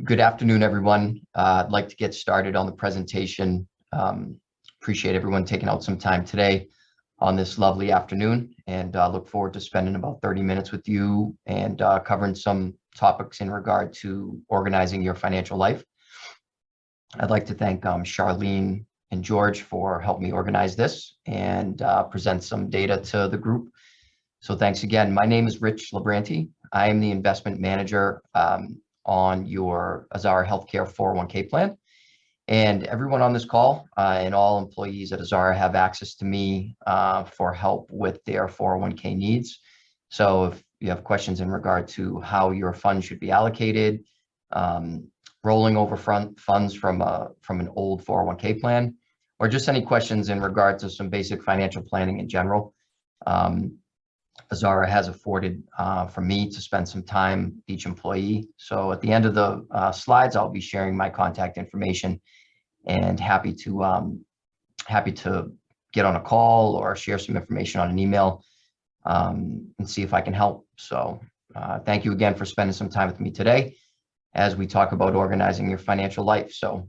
Good afternoon, everyone. I'd like to get started on the presentation. Appreciate everyone taking out some time today on this lovely afternoon, and look forward to spending about 30 minutes with you and covering some topics in regard to organizing your financial life. I'd like to thank Charlene and George for helping me organize this and present some data to the group. So thanks again. My name is LeBranti. I am the investment manager on your Azara Healthcare 401k plan. And everyone on this call and all employees at Azara have access to me for help with their 401k needs. So if you have questions in regard to how your funds should be allocated, rolling over funds from an old 401k plan, or just any questions in regard to some basic financial planning in general, Azara has afforded for me to spend some time with each employee. So at the end of the slides, I'll be sharing my contact information and happy to get on a call or share some information on an email and see if I can help. So thank you again for spending some time with me today as we talk about organizing your financial life. So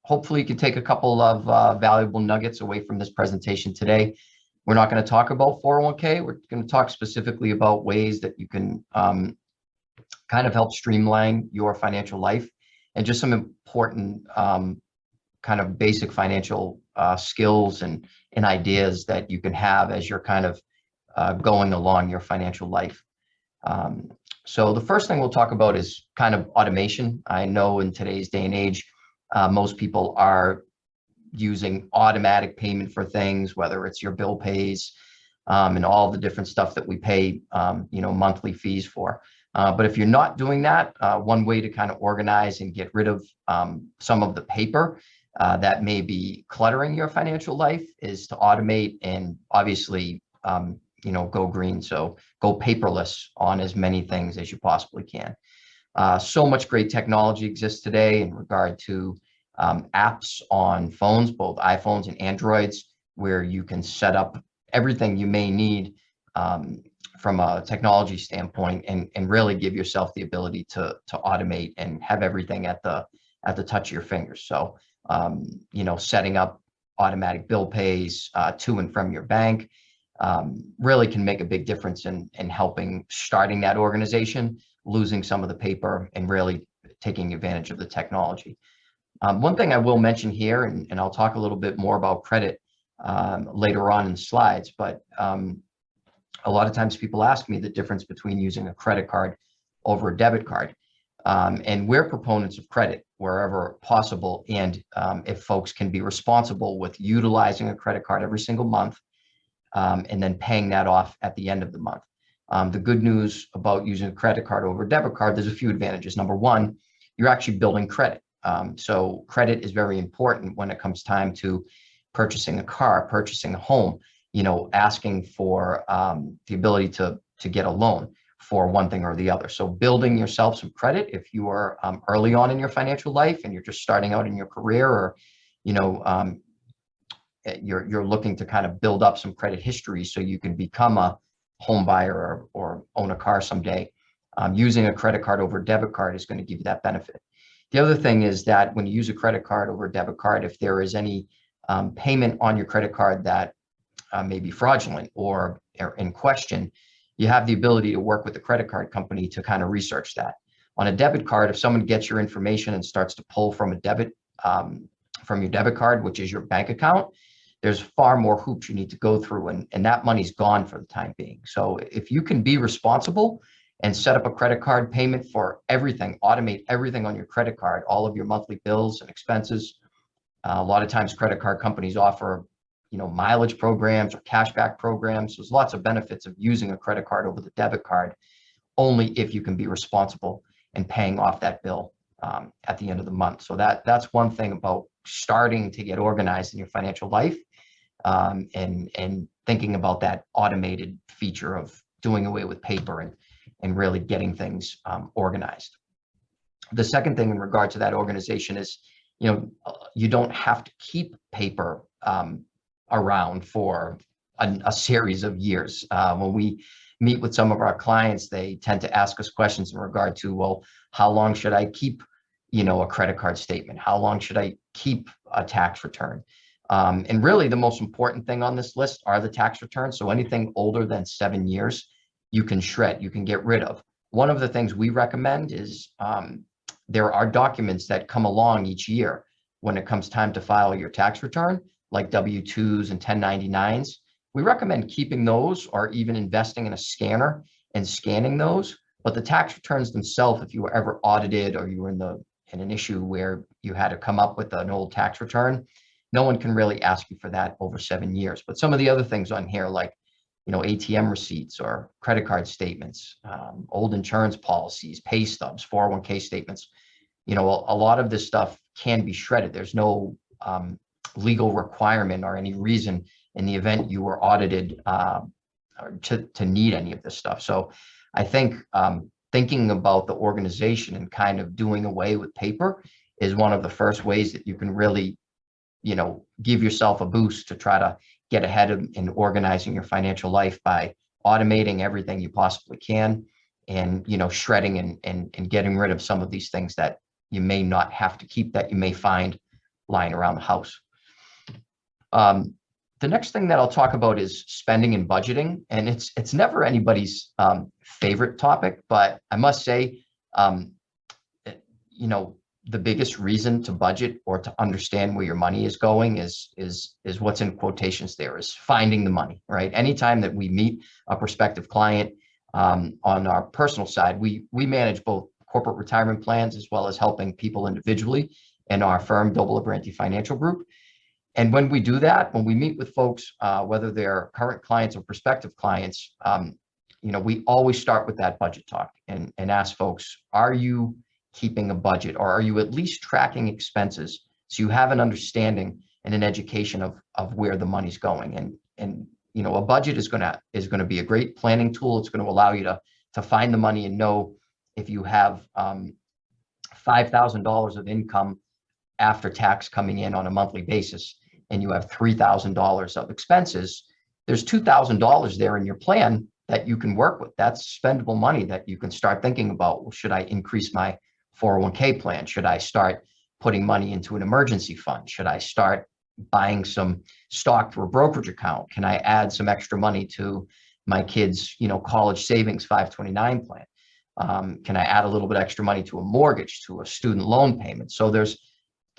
hopefully you can take a couple of valuable nuggets away from this presentation today. We're not going to talk about 401k. We're going to talk specifically about ways that you can kind of help streamline your financial life and just some important kind of basic financial skills and ideas that you can have as you're kind of going along your financial life. So the first thing we'll talk about is kind of automation. I know in today's day and age, most people are using automatic payment for things, whether it's your bill pays and all the different stuff that we pay, monthly fees for. But if you're not doing that, one way to kind of organize and get rid of some of the paper that may be cluttering your financial life is to automate and obviously, go green. So go paperless on as many things as you possibly can. So much great technology exists today in regard to apps on phones, both iPhones and Androids, where you can set up everything you may need from a technology standpoint and really give yourself the ability to automate and have everything at the touch of your fingers. So, setting up automatic bill pays to and from your bank really can make a big difference in helping starting that organization, losing some of the paper, and really taking advantage of the technology. One thing I will mention here, and I'll talk a little bit more about credit later on in the slides, but a lot of times people ask me the difference between using a credit card over a debit card. And we're proponents of credit wherever possible. And if folks can be responsible with utilizing a credit card every single month and then paying that off at the end of the month. The good news about using a credit card over a debit card, there's a few advantages. Number one, you're actually building credit. So credit is very important when it comes time to purchasing a car, purchasing a home, asking for the ability to get a loan for one thing or the other. So building yourself some credit if you are early on in your financial life and you're just starting out in your career, or you're looking to kind of build up some credit history so you can become a home buyer or own a car someday. Using a credit card over a debit card is going to give you that benefit. The other thing is that when you use a credit card over a debit card, if there is any payment on your credit card that may be fraudulent or in question, you have the ability to work with the credit card company to kind of research that. On a debit card, if someone gets your information and starts to pull from from your debit card, which is your bank account, there's far more hoops you need to go through, and that money's gone for the time being. So if you can be responsible and set up a credit card payment for everything, automate everything on your credit card, all of your monthly bills and expenses. A lot of times credit card companies offer, mileage programs or cashback programs. There's lots of benefits of using a credit card over the debit card, only if you can be responsible and paying off that bill at the end of the month. So that's one thing about starting to get organized in your financial life and thinking about that automated feature of doing away with paper and really getting things organized. The second thing in regard to that organization is, you don't have to keep paper around for a series of years. When we meet with some of our clients, they tend to ask us questions in regard to, well, how long should I keep, a credit card statement? How long should I keep a tax return? And really the most important thing on this list are the tax returns. So anything older than 7 years, you can shred, you can get rid of. One of the things we recommend is there are documents that come along each year when it comes time to file your tax return, like W-2s and 1099s. We recommend keeping those or even investing in a scanner and scanning those. But the tax returns themselves, if you were ever audited or you were in an issue where you had to come up with an old tax return, no one can really ask you for that over 7 years. But some of the other things on here, like ATM receipts or credit card statements, old insurance policies, pay stubs, 401k statements, a lot of this stuff can be shredded. There's no legal requirement or any reason in the event you were audited to need any of this stuff. So I think thinking about the organization and kind of doing away with paper is one of the first ways that you can really, give yourself a boost to try to get ahead in organizing your financial life by automating everything you possibly can and, shredding and getting rid of some of these things that you may not have to keep, that you may find lying around the house. The next thing that I'll talk about is spending and budgeting, and it's never anybody's favorite topic, but I must say, the biggest reason to budget or to understand where your money is going is what's in quotations there, is finding the money, right? Anytime that we meet a prospective client on our personal side, we manage both corporate retirement plans as well as helping people individually in our firm, LeBranti Financial Group. And when we do that, when we meet with folks, whether they're current clients or prospective clients, we always start with that budget talk and ask folks, are you keeping a budget, or are you at least tracking expenses so you have an understanding and an education of where the money's going? And a budget is going to be a great planning tool. It's going to allow you to find the money and know if you have $5,000 of income after tax coming in on a monthly basis, and you have $3,000 of expenses, there's $2,000 there in your plan that you can work with. That's spendable money that you can start thinking about. Well, should I increase my 401k plan? Should I start putting money into an emergency fund? Should I start buying some stock through a brokerage account? Can I add some extra money to my kids' college savings 529 plan? Can I add a little bit extra money to a mortgage, to a student loan payment? So there's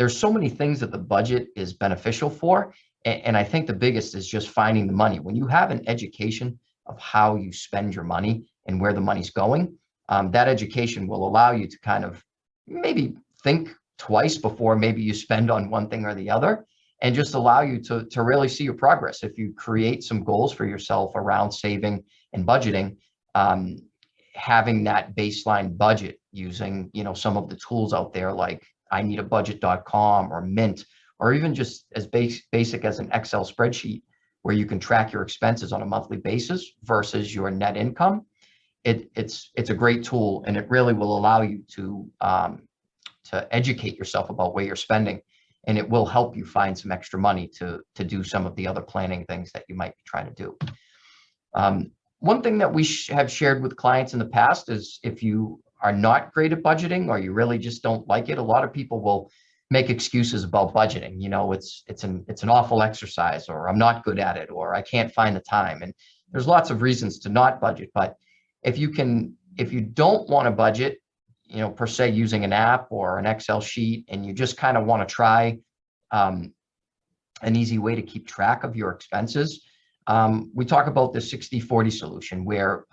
so many things that the budget is beneficial for. And I think the biggest is just finding the money. When you have an education of how you spend your money and where the money's going, that education will allow you to kind of maybe think twice before maybe you spend on one thing or the other, and just allow you to really see your progress. If you create some goals for yourself around saving and budgeting, having that baseline budget using, some of the tools out there like ineedabudget.com or Mint, or even just as basic as an Excel spreadsheet where you can track your expenses on a monthly basis versus your net income. It's a great tool, and it really will allow you to educate yourself about where you're spending, and it will help you find some extra money to do some of the other planning things that you might be trying to do. One thing that we have shared with clients in the past is if you are not great at budgeting or you really just don't like it, a lot of people will make excuses about budgeting. It's an awful exercise, or I'm not good at it, or I can't find the time. And there's lots of reasons to not budget, but if you don't want to budget, per se using an app or an Excel sheet, and you just kind of want to try an easy way to keep track of your expenses, we talk about the 60-40 solution, where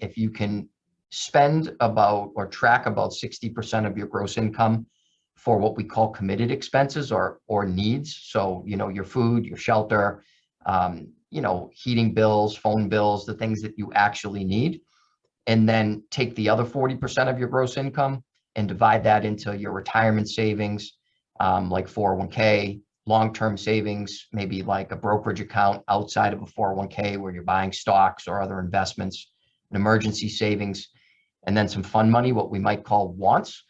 if you can spend about or track about 60% of your gross income for what we call committed expenses or needs. So, your food, your shelter, heating bills, phone bills, the things that you actually need. And then take the other 40% of your gross income and divide that into your retirement savings, like 401k, long-term savings, maybe like a brokerage account outside of a 401k where you're buying stocks or other investments, an emergency savings, and then some fun money, what we might call wants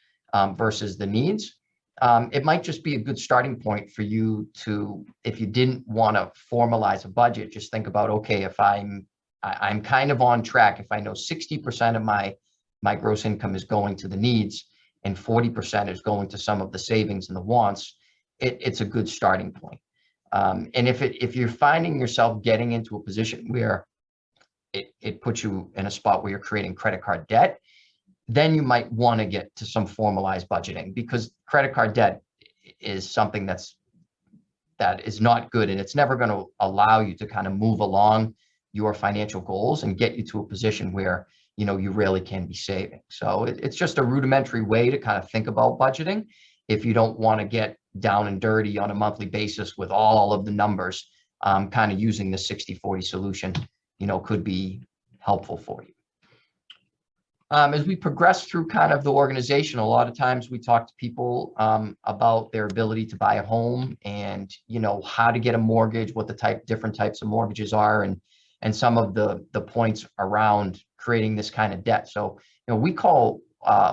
versus the needs. It might just be a good starting point for you to, if you didn't want to formalize a budget, just think about, okay, if I'm I'm kind of on track. If I know 60% of my gross income is going to the needs and 40% is going to some of the savings and the wants, it's a good starting point. And if you're finding yourself getting into a position where it puts you in a spot where you're creating credit card debt, then you might want to get to some formalized budgeting, because credit card debt is something that is not good, and it's never going to allow you to kind of move along your financial goals and get you to a position where you really can be saving. So it's just a rudimentary way to kind of think about budgeting. If you don't want to get down and dirty on a monthly basis with all of the numbers, kind of using the 60/40 solution, could be helpful for you. As we progress through kind of the organization, a lot of times we talk to people about their ability to buy a home, and how to get a mortgage, what the different types of mortgages are, and some of the points around creating this kind of debt. So we call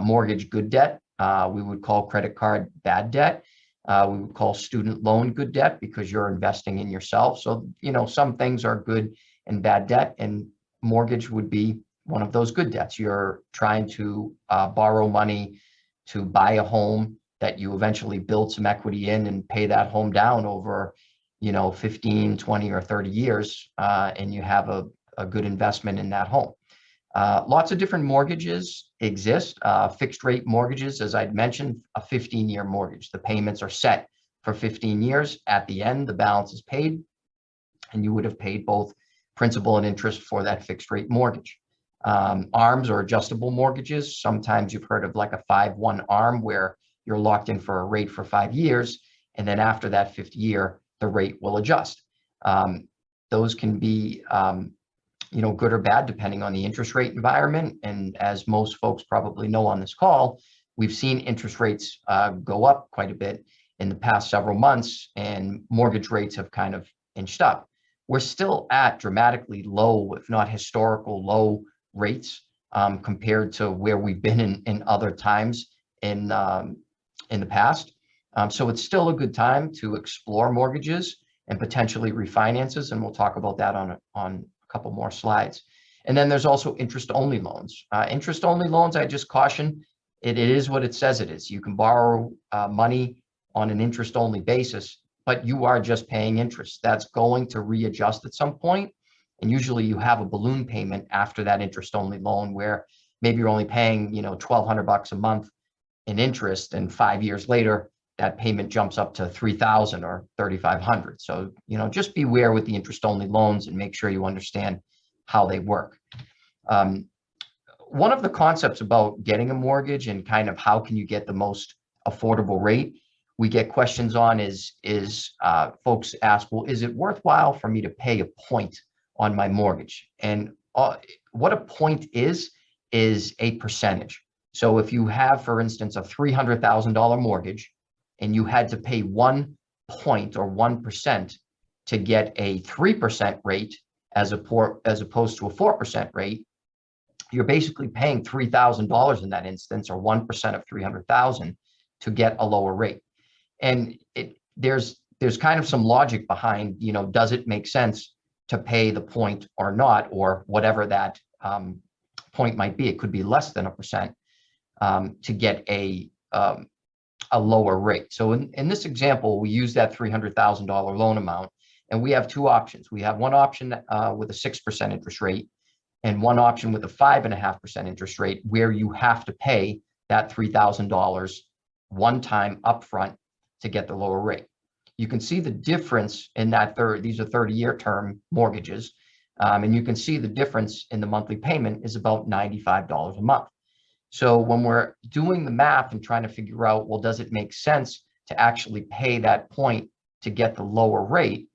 mortgage good debt. We would call credit card bad debt. We would call student loan good debt because you're investing in yourself. So some things are good and bad debt, and mortgage would be one of those good debts. You're trying to borrow money to buy a home that you eventually build some equity in and pay that home down over 15, 20, or 30 years, and you have a good investment in that home. Lots of different mortgages exist. Fixed rate mortgages, as I'd mentioned, a 15-year mortgage. The payments are set for 15 years. At the end, the balance is paid, and you would have paid both principal and interest for that fixed rate mortgage. ARMs, or adjustable mortgages. Sometimes you've heard of like a 5/1 ARM, where you're locked in for a rate for 5 years, and then after that 5th year, the rate will adjust. Those can be good or bad depending on the interest rate environment. And as most folks probably know on this call, we've seen interest rates go up quite a bit in the past several months, and mortgage rates have kind of inched up. We're still at dramatically low, if not historical low rates, compared to where we've been in other times in the past. So it's still a good time to explore mortgages and potentially refinances, and we'll talk about that on a couple more slides. And then there's also interest-only loans. Interest-only loans, I just caution, it is what it says it is. You can borrow money on an interest-only basis, but you are just paying interest. That's going to readjust at some point. And usually you have a balloon payment after that interest-only loan, where maybe you're only paying, $1,200 a month in interest, and 5 years later, that payment jumps up to $3,000 or $3,500. So, just beware with the interest-only loans and make sure you understand how they work. One of the concepts about getting a mortgage and kind of how can you get the most affordable rate, we get questions on is folks ask, well, is it worthwhile for me to pay a point on my mortgage? And what a point is a percentage. So if you have, for instance, a $300,000 mortgage, and you had to pay 1 point or 1% to get a 3% rate as opposed to a 4% rate, you're basically paying $3,000 in that instance, or 1% of 300,000, to get a lower rate. And there's kind of some logic behind, does it make sense to pay the point or not, or whatever that point might be? It could be less than 1% to get a lower rate. So in this example, we use that $300,000 loan amount, and we have two options. We have one option with a 6% interest rate, and one option with a 5.5% interest rate, where you have to pay that $3,000 one time upfront to get the lower rate. You can see the difference in that these are 30-year term mortgages, and you can see the difference in the monthly payment is about $95 a month. So when we're doing the math and trying to figure out, well, does it make sense to actually pay that point to get the lower rate?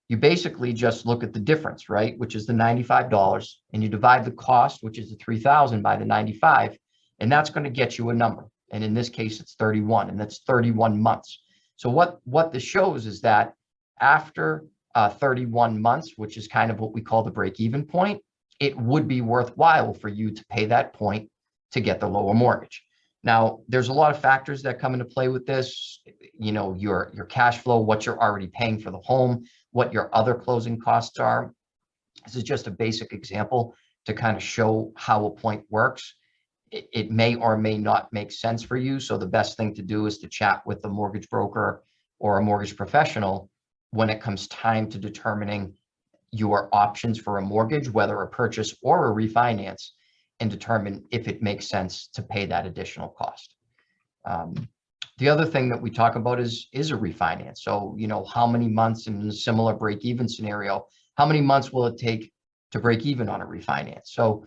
You basically just look at the difference, right? Which is the $95, and you divide the cost, which is the $3,000, by the 95, and that's going to get you a number. And in this case, it's 31, and that's 31 months. So what this shows is that after 31 months, which is kind of what we call the break-even point, it would be worthwhile for you to pay that point to get the lower mortgage. Now, there's a lot of factors that come into play with this. Your cash flow, what you're already paying for the home, what your other closing costs are. This is just a basic example to kind of show how a point works. It may or may not make sense for you. So the best thing to do is to chat with a mortgage broker or a mortgage professional when it comes time to determining your options for a mortgage, whether a purchase or a refinance, and determine if it makes sense to pay that additional cost. The other thing that we talk about is a refinance. So, how many months in a similar break-even scenario, how many months will it take to break even on a refinance? So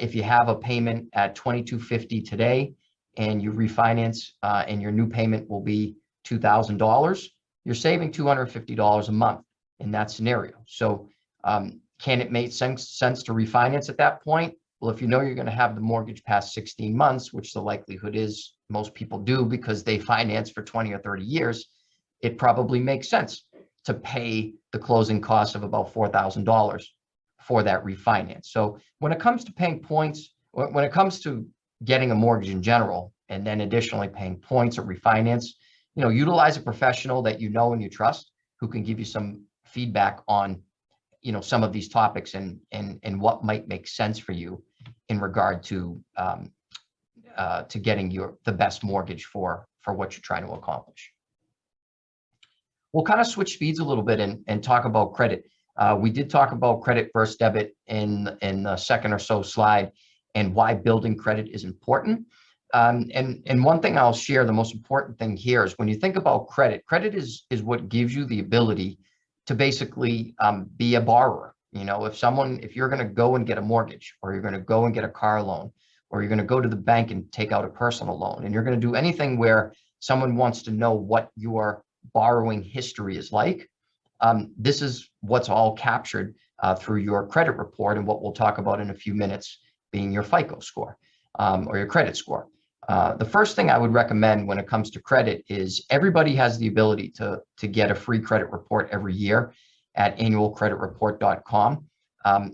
if you have a payment at $2,250 today and you refinance and your new payment will be $2,000, you're saving $250 a month in that scenario. So can it make sense to refinance at that point? Well, if you know you're going to have the mortgage past 16 months, which the likelihood is most people do because they finance for 20 or 30 years, it probably makes sense to pay the closing costs of about $4,000 for that refinance. So when it comes to paying points, when it comes to getting a mortgage in general, and then additionally paying points or refinance, utilize a professional that you know and you trust who can give you some feedback on, some of these topics and what might make sense for you in regard to getting the best mortgage for what you're trying to accomplish. We'll kind of switch speeds a little bit and talk about credit. We did talk about credit versus debit in the second or so slide and why building credit is important. And one thing I'll share, the most important thing here is when you think about credit is what gives you the ability to basically be a borrower. If you're going to go and get a mortgage, or you're going to go and get a car loan, or you're going to go to the bank and take out a personal loan, and you're going to do anything where someone wants to know what your borrowing history is like, this is what's all captured through your credit report, and what we'll talk about in a few minutes being your FICO score or your credit score. The first thing I would recommend when it comes to credit is everybody has the ability to get a free credit report every year at annualcreditreport.com.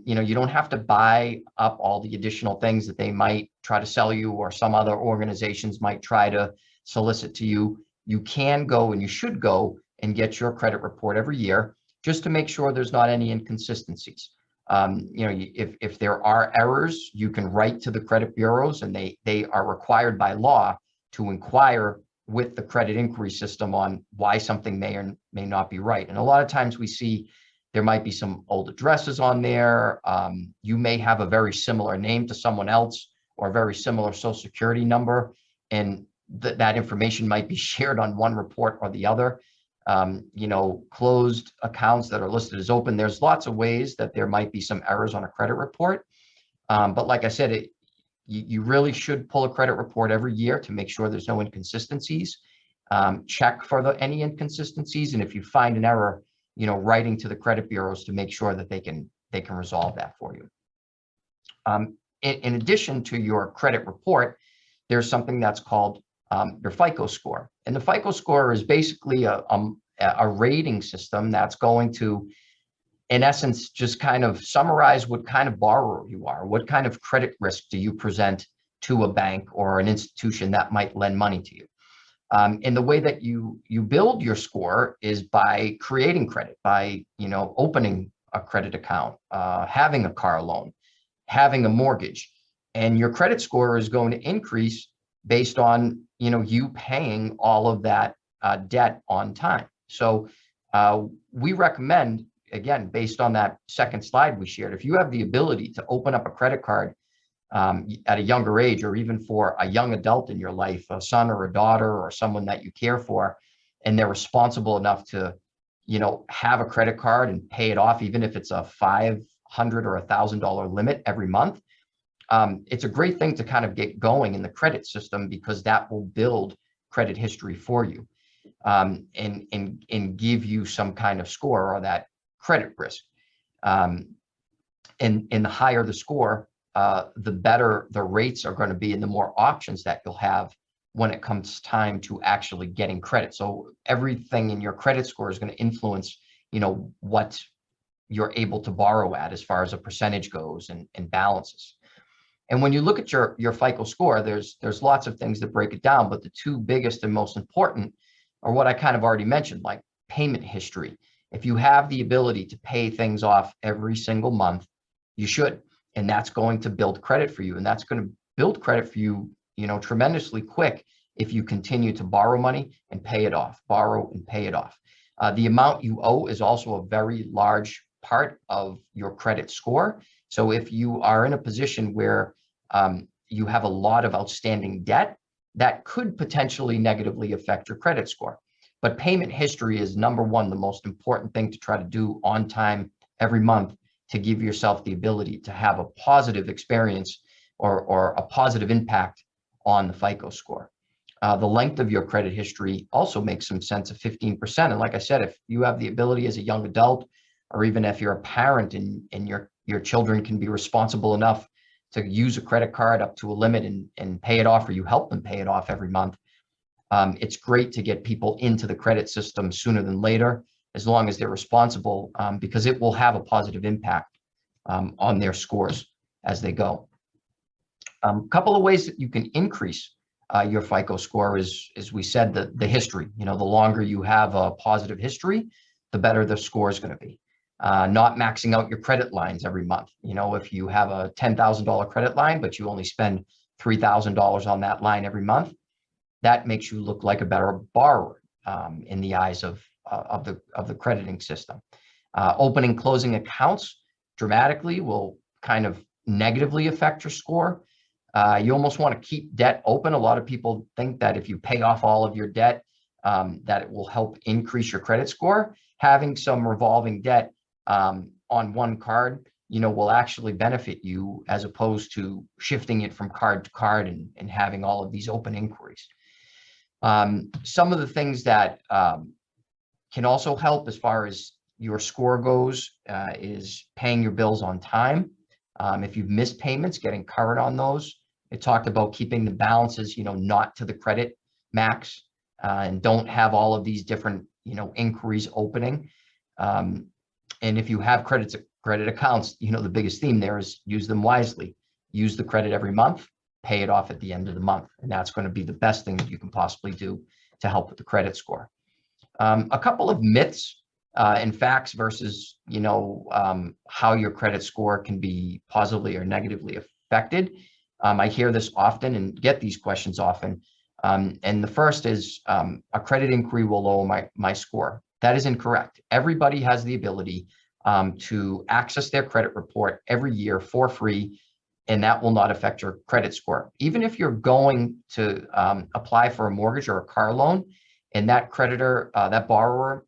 You don't have to buy up all the additional things that they might try to sell you or some other organizations might try to solicit to you. You can go and you should go and get your credit report every year just to make sure there's not any inconsistencies. If there are errors, you can write to the credit bureaus, and they are required by law to inquire with the credit inquiry system on why something may or may not be right. And a lot of times we see there might be some old addresses on there. You may have a very similar name to someone else or a very similar social security number, and that information might be shared on one report or the other. Closed accounts that are listed as open. There's lots of ways that there might be some errors on a credit report. But like I said, you really should pull a credit report every year to make sure there's no inconsistencies. Check for any inconsistencies. And if you find an error, writing to the credit bureaus to make sure that they can resolve that for you. In addition to your credit report, there's something that's called your FICO score. And the FICO score is basically a rating system that's going to, in essence, just kind of summarize what kind of borrower you are. What kind of credit risk do you present to a bank or an institution that might lend money to you? And the way that you build your score is by creating credit, by opening a credit account, having a car loan, having a mortgage, and your credit score is going to increase based on you paying all of that debt on time. So we recommend, again, based on that second slide we shared, if you have the ability to open up a credit card at a younger age, or even for a young adult in your life, a son or a daughter or someone that you care for, and they're responsible enough to have a credit card and pay it off, even if it's a $500 or $1,000 limit every month, it's a great thing to kind of get going in the credit system, because that will build credit history for you and give you some kind of score or that credit risk. And the higher the score, the better the rates are going to be and the more options that you'll have when it comes time to actually getting credit. So everything in your credit score is going to influence, what you're able to borrow at as far as a percentage goes and balances. And when you look at your FICO score, there's lots of things that break it down, but the two biggest and most important are what I kind of already mentioned, like payment history. If you have the ability to pay things off every single month, you should. And that's going to build credit for you. And that's going to build credit for you, tremendously quick if you continue to borrow money and pay it off, borrow and pay it off. The amount you owe is also a very large part of your credit score. So if you are in a position where you have a lot of outstanding debt, that could potentially negatively affect your credit score. But payment history is number one, the most important thing to try to do on time every month to give yourself the ability to have a positive experience or a positive impact on the FICO score. The length of your credit history also makes some sense of 15%. And like I said, if you have the ability as a young adult, or even if you're a parent and your children can be responsible enough to use a credit card up to a limit and pay it off, or you help them pay it off every month, it's great to get people into the credit system sooner than later, as long as they're responsible, because it will have a positive impact on their scores as they go. A couple of ways that you can increase your FICO score is, as we said, the history. The longer you have a positive history, the better the score is going to be. Not maxing out your credit lines every month. If you have a $10,000 credit line, but you only spend $3,000 on that line every month, that makes you look like a better borrower in the eyes of the crediting system. Opening and closing accounts dramatically will kind of negatively affect your score. You almost want to keep debt open. A lot of people think that if you pay off all of your debt, that it will help increase your credit score. Having some revolving debt on one card, will actually benefit you, as opposed to shifting it from card to card and having all of these open inquiries. Some of the things that can also help as far as your score goes is paying your bills on time. If you've missed payments, getting current on those. It talked about keeping the balances, not to the credit max, and don't have all of these different, inquiries opening. And if you have credit accounts, the biggest theme there is use them wisely. Use the credit every month, pay it off at the end of the month. And that's going to be the best thing that you can possibly do to help with the credit score. A couple of myths and facts versus, how your credit score can be positively or negatively affected. I hear this often and get these questions often. And the first is a credit inquiry will lower my score. That is incorrect. Everybody has the ability to access their credit report every year for free, and that will not affect your credit score. Even if you're going to apply for a mortgage or a car loan, and that creditor, that borrower,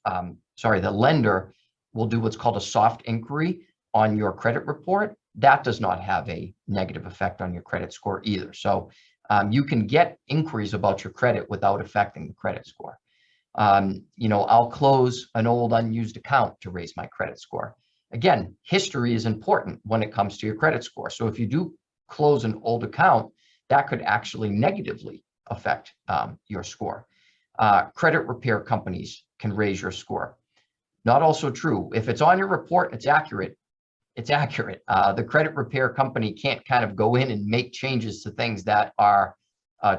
the lender will do what's called a soft inquiry on your credit report. That does not have a negative effect on your credit score either. So you can get inquiries about your credit without affecting the credit score. I'll close an old unused account to raise my credit score. Again, history is important when it comes to your credit score. So if you do close an old account, that could actually negatively affect your score. Credit repair companies can raise your score. Not also true. If it's on your report, it's accurate. It's accurate. The credit repair company can't kind of go in and make changes to things that are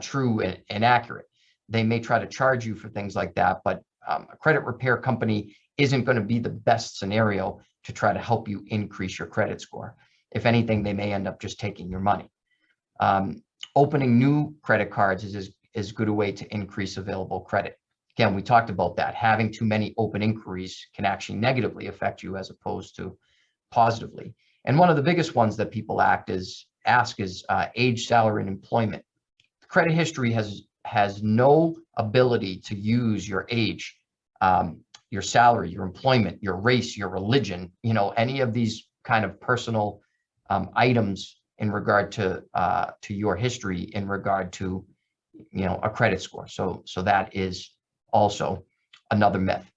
true and accurate. They may try to charge you for things like that, but a credit repair company isn't going to be the best scenario to try to help you increase your credit score. If anything, they may end up just taking your money. Opening new credit cards is as good a way to increase available credit. Again, we talked about that. Having too many open inquiries can actually negatively affect you as opposed to positively. And one of the biggest ones that people ask is age, salary, and employment. Credit history has no ability to use your age, your salary, your employment, your race, your religion, any of these kind of personal items in regard to your history in regard to, a credit score. So that is also another myth.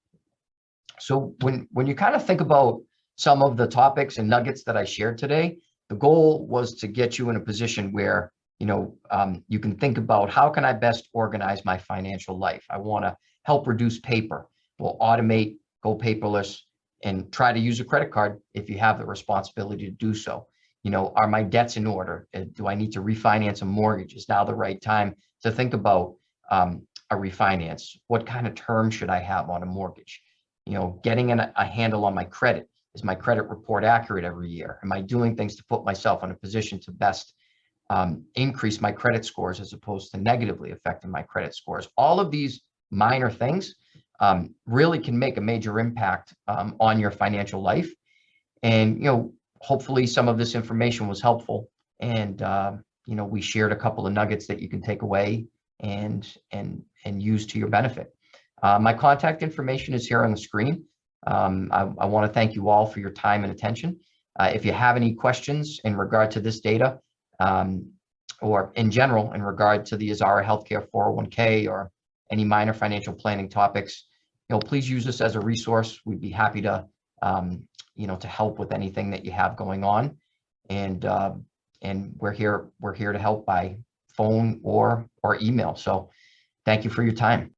So when you kind of think about some of the topics and nuggets that I shared today, the goal was to get you in a position where, you can think about how can I best organize my financial life? I want to help reduce paper. We'll automate, go paperless, and try to use a credit card if you have the responsibility to do so. Are my debts in order? Do I need to refinance a mortgage? Is now the right time to think about a refinance? What kind of term should I have on a mortgage? getting a handle on my credit. Is my credit report accurate every year? Am I doing things to put myself in a position to best increase my credit scores as opposed to negatively affecting my credit scores? All of these minor things really can make a major impact on your financial life. And, hopefully some of this information was helpful. And, we shared a couple of nuggets that you can take away and use to your benefit. My contact information is here on the screen. I want to thank you all for your time and attention. If you have any questions in regard to this data, or in general in regard to the Azara Healthcare 401k or any minor financial planning topics, please use us as a resource. We'd be happy to, to help with anything that you have going on. And we're here to help by phone or email. So thank you for your time.